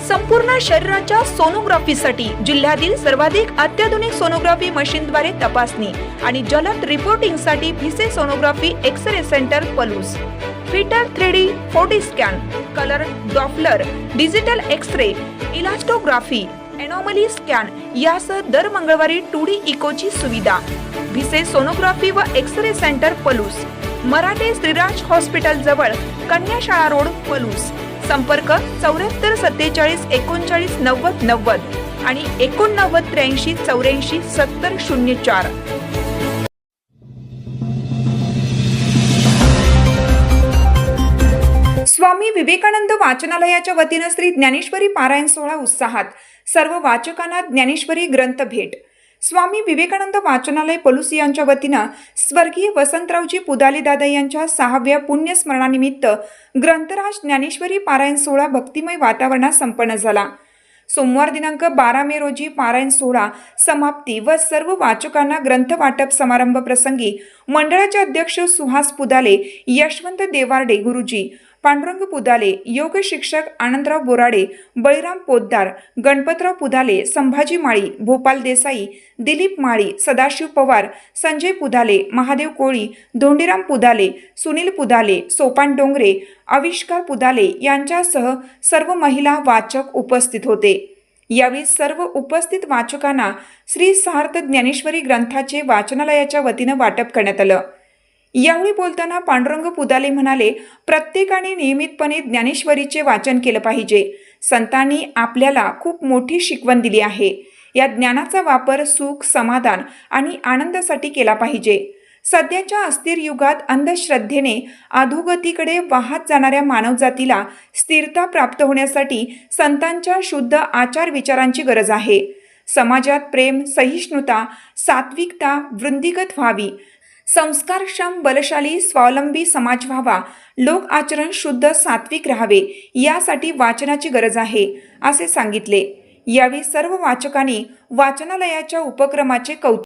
संपूर्ण शरीराच्या सोनोग्राफीसाठी जिल्ह्यातील सर्वाधिक अत्याधुनिक सोनोग्राफी मशीनद्वारे तपासणी आणि जलद रिपोर्टिंगसाठी Bhise sonography x-ray centre Palus, फिटर 3D 4D scan, colour Doppler, digital x-ray, elastography, anomaly scan यासह दर मंगळवारी 2D इकोची सुविधा. भिसे सोनोग्राफी व x-ray centre Palus, Marathe Shriraj hospital जवळ, कन्या शाळा रोड पलूस. संपर्क 74 47 39 90 90 आणि 89 83 84 70 04. स्वामी विवेकानंद वाचनालयाच्या वतीने श्री ज्ञानेश्वरी पारायण सोहळा उत्साहात. सर्व वाचकांना ज्ञानेश्वरी ग्रंथ भेट. स्वामी विवेकानंद वाचनालय पलूस यांच्या वतीनं स्वर्गीय वसंतरावजी पुदाले दादा यांच्या 6व्या पुण्यस्मरणानिमित्त ग्रंथराज ज्ञानेश्वरी पारायण सोहळा भक्तिमय वातावरणात संपन्न झाला. सोमवार दिनांक 12 मे रोजी पारायण सोहळा समाप्ती व सर्व वाचकांना ग्रंथ वाटप समारंभ प्रसंगी मंडळाचे अध्यक्ष सुहास पुदाले, यशवंत देवार्डे गुरुजी, पांडुरंग पुदाले, योग शिक्षक आनंदराव बोराडे, बळीराम पोद्दार, गणपतराव पुदाले, संभाजी माळी, भोपाल देसाई, दिलीप माळी, सदाशिव पवार, संजय पुदाले, महादेव कोळी, धोंडीराम पुदाले, सुनील पुदाले, सोपान डोंगरे, आविष्कार पुदाले यांच्यासह सर्व महिला वाचक उपस्थित होते. यावेळी सर्व उपस्थित वाचकांना श्री सार्थ ज्ञानेश्वरी ग्रंथाचे वाचनालयाच्या वतीनं वाटप करण्यात आलं. यावेळी बोलताना पांडुरंग पुदाले म्हणाले, प्रत्येकाने नियमितपणे ज्ञानेश्वरीचे वाचन केलं पाहिजे. संतांनी आपल्याला खूप मोठी शिकवण दिली आहे. या ज्ञानाचा वापर सुख, समाधान आणि आनंदासाठी केला पाहिजे. सध्याच्या अस्थिर युगात अंधश्रद्धेने अधोगतीकडे वाहत जाणाऱ्या मानवजातीला स्थिरता प्राप्त होण्यासाठी संतांच्या शुद्ध आचार विचारांची गरज आहे. समाजात प्रेम, सहिष्णुता, सात्विकता वृद्धिंगत व्हावी. संस्कारक्षम, बलशाली, स्वावलंबी समाज व्हावा. लोक आचरण शुद्ध, सात्विक राहावे यासाठी वाचनाची गरज आहे असे सांगितले. यावेळी सर्व वाचकांनी वाचनालयाच्या उपक्रमाचे कौतुक